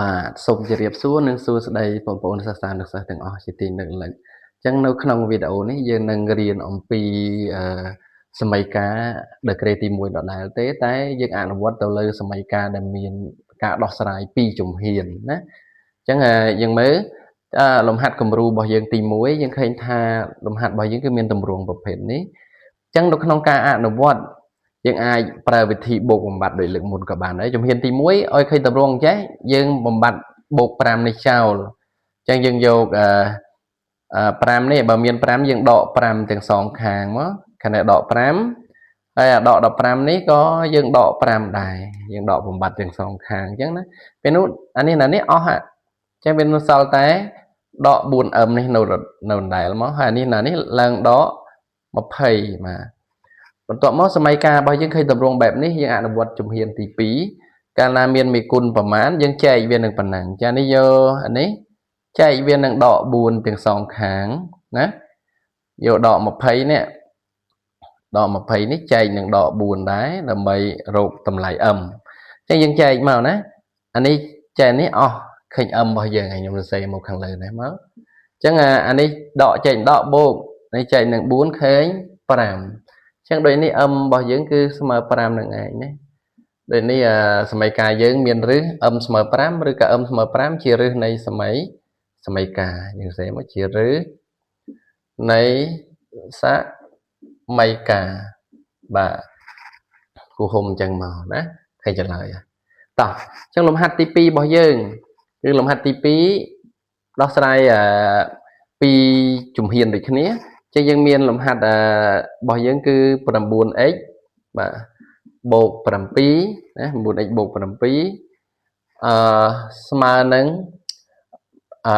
បាទសូមជម្រាបសួរនិងសួស្តីបងប្អូនសិស្សានុសិស្សទាំងអស់ជាទីនឹកលឹកអញ្ចឹងនៅក្នុងវីដេអូនេះយើងនឹងរៀនអំពីសមីការដក្រេទី1ដដែលទេតែយើងអនុវត្តទៅលើសមីការដែលមានការដោះស្រាយ2ជំហានណាអញ្ចឹងយើងមើលលំហាត់គំរូរបស់យើងទី1យើងឃើញថាលំហាត់របស់យើងគឺមានទម្រង់ប្រភេទនេះអញ្ចឹងនៅក្នុងការអនុវត្តយើងអាចប្រើវិធីបូកបំបត្តិដោយលើកមុនក៏បានដែរជំហានទី1ឲ្យឃើញទម្រង់ចេះយើងបំបត្តិបូក5នេះចោលអញ្ចឹងយើងយក5នេះបើមាន5យើងដក5ទាំងសងខាងមកខណៈដក5ហើយដក15នេះក៏យើងដក5ដែរយើងដកបំបត្តិទាំងសងខាងអញ្ចឹងណាពេលនោះអានេះអស់អញ្ចឹងវានៅសល់តែដក 4m នេះនៅដដែលមកហើយអានេះឡើងដក20បាទបន្ទាប់មកសមីការរបស់យើងឃើញទម្រង់បែបនេះយើងអនុវត្តជំហានទី2កាលណាមានមេគុណប្រមាណយើងចែកវានឹងប៉ុណ្ណឹងចានេះយកអានេះចែកវានឹងដក4ទាំងសងខាងណាយកដក20នេះដក20នេះចែកនឹងដក4ដែរដើម្បីរកតម្លៃ m អញ្ចឹងយើងចែកមកណាអានេះចែកនេះអស់ឃើញ m របស់យើងហើយខ្ញុំសរសេរមកខាងលើនេះមកអញ្ចឹងអានេះដកចែកដកបូកនេះចែកនឹង4ឃើញ5អញ្ចឹងដូចនេះ m របស់យើងគឺស្មើ5នឹងឯងណាដូចនេះសមីការយើងមានរឹស m ស្មើ5ឬក៏ m ស្មើ5ជារឹសនៃសមីការយើងសរសេរមកជារឹសនៃសមីការបាទគូហុំអញ្ចឹងមកណាឃើញចម្លើយតោះអញ្ចឹងលំហាត់ទី2របស់យើងគឺលំហាត់ទី2ដោះស្រាយ2ជំហានដូចគ្នាចឹងយើងមានលំហាត់របស់យើងគឺ 9x បាទបូក7ណា 9x បូក7ស្មើនឹង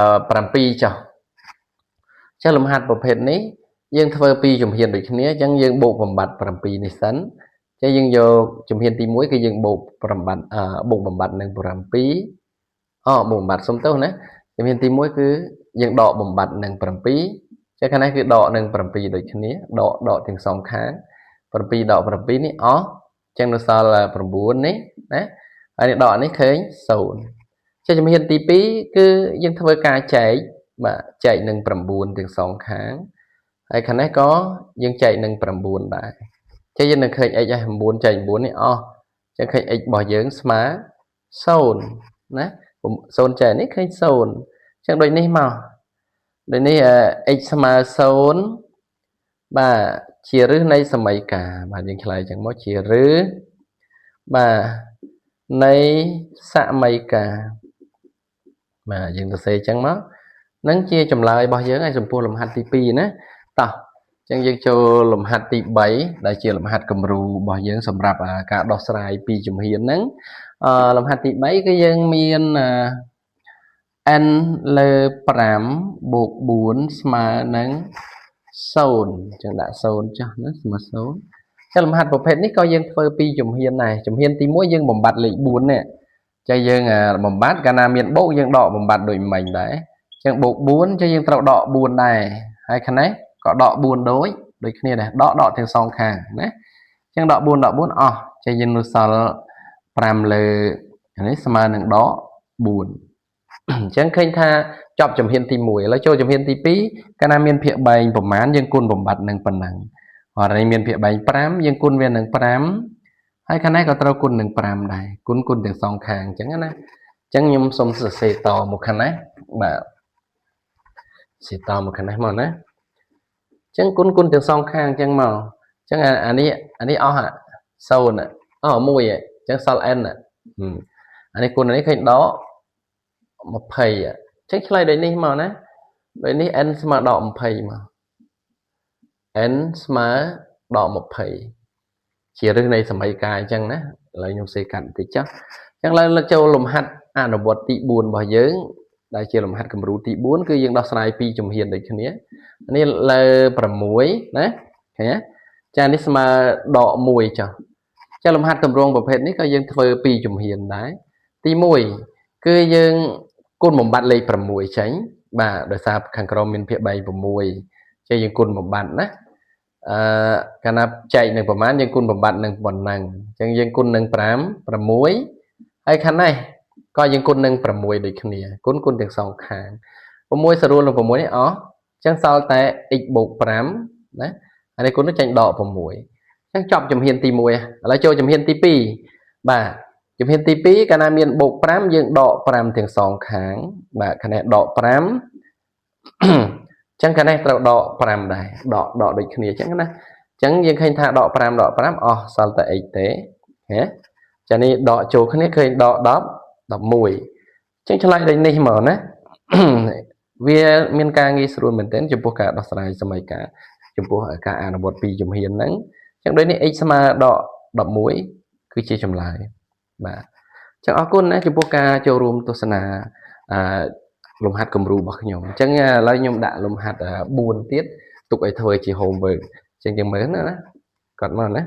7ចុះចឹងលំហាត់ប្រភេទនេះយើងធ្វើ2ជំហានដូចគ្នាអញ្ចឹងយើងបូកបំបត្តិ7នេះសិនចឹងយើងយកជំហានទី1គឺយើងបូកបំបត្តិនឹង7បូកបំបត្តិសុំទោសណាជំហានទី1គឺយើងដកបំបត្តិនឹង7ចឹងខាងនេះគឺដកនឹង7ដូចគ្នាដកទាំងសងខាង7ដក7នេះអស់ចឹងនៅសល់9នេះណាហើយនេះដកនេះឃើញ0ចឹងជំហានទី2គឺយើងធ្វើការចែកបាទចែកនឹង9ទាំងសងខាងហើយខាងនេះក៏យើងចែកនឹង9ដែរចឹងយើងនឹងឃើញ x ហើយ9ចែក9នេះអស់ចឹងឃើញ x របស់យើងស្មើ0ណា0ចែកនេះឃើញ0ចឹងដូចនេះមកដូចនេះ x ស្មើ0បាទជារឹសនៃសមីការបាទយើងឆ្លើយចឹងមកជារឹសបាទនៃសមីការបាទយើងសរសេរចឹងមកនឹងជាចម្លើយរបស់យើងហើយចំពោះលំហាត់ទី2ណាតោះចឹងយើងចូលលំហាត់ទី3ដែលជាលំហាត់គំរូរបស់យើងសម្រាប់ការដោះស្រាយ2ជំហានហ្នឹងលំហាត់ទី3គឺយើងមាន n លើ5បូក4ស្មើនឹង0ចឹងដាក់0ចុះណាស្មើ0ចឹងលំហាត់ប្រភេទនេះក៏យើងធ្វើ2ជំហានដែរជំហានទី1យើងបំបត្តិលេខ4នេះចឹងយើងបំបត្តិកាលណាមានបូកយើងដកបំបត្តិដូចមិញដែរចឹងបូក4ចឹងយើងត្រូវដក4ដែរហើយខាងនេះក៏ដក4ដូចគ្នាដែរដកទាំងសងខាងណាចឹងដក4អស់ចឹងយើងនៅសល់5លើនេះស្មើនឹងដក4អញ្ចឹងឃើញថាចប់ជំហានទី1ឥឡូវចូលជំហានទី2កាលណាមានភាគបែងប្រមាណយើងគុណបំបត្តិនឹងប៉ុណ្ណឹងហើយនេះមានភាគបែង5យើងគុណវានឹង5ហើយខាងនេះក៏ត្រូវគុណនឹង5ដែរគុណទាំងសងខាងអញ្ចឹងណាអញ្ចឹងខ្ញុំសូមសរសេរតមកខាងនេះបាទសរសេរតមកខាងនេះមកណាអញ្ចឹងគុណទាំងសងខាងអញ្ចឹងមកអញ្ចឹងអានេះអស់01អញ្ចឹងសល់ n អានេះគុណនេះឃើញដក20ចឹងឆ្លើយដូចនេះមកណាដូចនេះ n ស្មើដក20មក n ស្មើដក20ជារឹសនៃសមីការអញ្ចឹងណាឥឡូវខ្ញុំសេកាត់បន្តិចចុះអញ្ចឹងឡើងចូលលំហាត់អនុវត្តទី4របស់យើងដែលជាលំហាត់គំរូទី4គឺយើងដោះស្រាយ2ជំហានដូចគ្នានេះលើ6ណាឃើញទេចានេះស្មើដក1ចុះចាលំហាត់ទម្រង់ប្រភេទនេះក៏យើងធ្វើ2ជំហានដែរទី1គឺយើងគុណបំបត្តិលេខ6ចេញបាទដោយសារខាងក្រោមមានភាគបែង6ចេះយើងគុណបំបត្តិណាកាលណាចែកនឹងប្រមាណយើងគុណបំបត្តិនឹងប៉ុណ្ណឹងអញ្ចឹងយើងគុណនឹង5 6ហើយខាងនេះ có những con nâng bầm mùi địch khnia con tiếng song khang bầm mùi sờ luôn là bầm mùi ó chẳng sao tại x bộ pram đấy anh ấy con nó tranh đỏ bầm mùi chẳng chọn chấm hiền tì mùi lại cho chấm hiền tì pi bà chấm hiền tì pi cái này miền bộ pram dựng đỏ pram tiếng song khang bà cái này đỏ pram chẳng cái này tao đỏ pram này đỏ địch khnia chẳng cái chẳng những khi thà đỏ pram ó sao tại x thế nhé cho nên đỏ chỗ cái này khơi đỏ đỏ mùi chẳng cho lại đây này mở nè vì miền ca nghi sưu mình đến chụp cả đọc sai xong mấy cả chụp cả anh một pi chụp hiền nắng chẳng đấy này x mà đỏ muối cứ chia chấm lại và chẳng ở con nè chụp cả cho room tôi sana lồng hạt cầm ru bạc nhom chẳng lấy nhom đã lồng hạt buồn tiết tục ấy thôi chỉ hồn về chẳng chẳng mấy nữa còn mà nè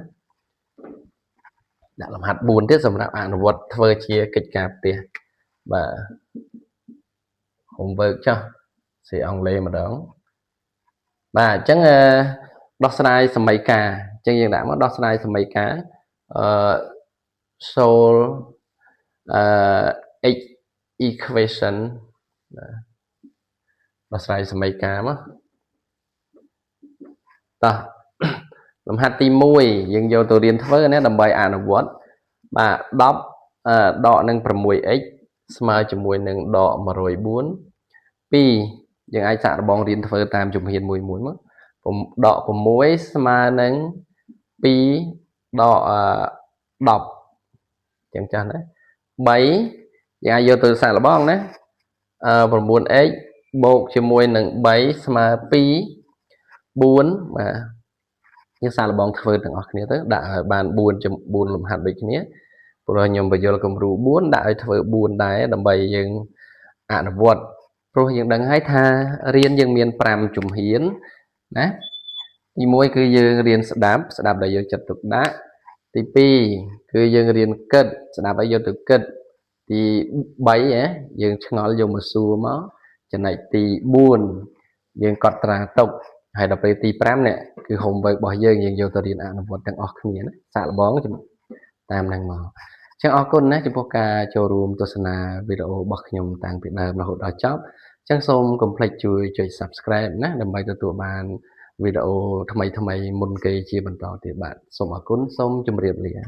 đã lồng hạt buồn tiết xong đạo anh một thôi chia kịch cạp tiền và hồn về cho sẽ ông lê mà đón và chẳng đọc sai sầm mấy cả chẳng hiện đã mất đọc sai sầm mấy cả soul equation đọc sai sầm mấy cả mà ta làm hạt tim mùi nhưng vô tôi điền thơ này làm bài ảnh vót và đọc đọ nâng phần mùi x smart cho mùi nâng đọ mà rồi bốn piยังไอ้สารบองเรียนเฟอร์ตามจุ่มเห็นมวยมวยมั้งผมดอกผมมวยมานังปีดอกดอกจังจังนะใบยังไงโยตัวสารบองนะผมบุญเอ็กโบกจุ่มมวยหนึ่งใบมาปีบุญมายังสารบองเฟอร์ต่างออกนี้ตั้งด่าบานบุญจุ่มบุญลมหัดไปนี้พอโยมไปโยนกำรูบุญด่าเฟอร์บุญได้ดำใบยังอ่านวดเพราะยังดังให้ทาเรียนยังเมียนปรามจุ่มเหียนนะที่มวยคือยังเรียนสดับได้ยังจัดตุกดะที่ปีคือยังเรียนเกิดสดับได้ยังตุกเกิดที่ใบยังชงอลยังมาสู้มั้งจะไหนที่บุญยังกอดตราตกให้เราไปตีปรามเนี่ยคือหงไปบ่อยยังยังตัวเรียนอ่านบทดังออกเนียนะสารบ้องจะตามดังมอchẳng ở con nè chúng ta cho room tôi xem video bật nhom tăng Việt Nam là hỗ trợ job chẳng xong complete chui subscribe nè để mấy tụi bạn video thay mày muốn kê chiaបន្តthì bạn xong ở cuốn xong chấm riệp liền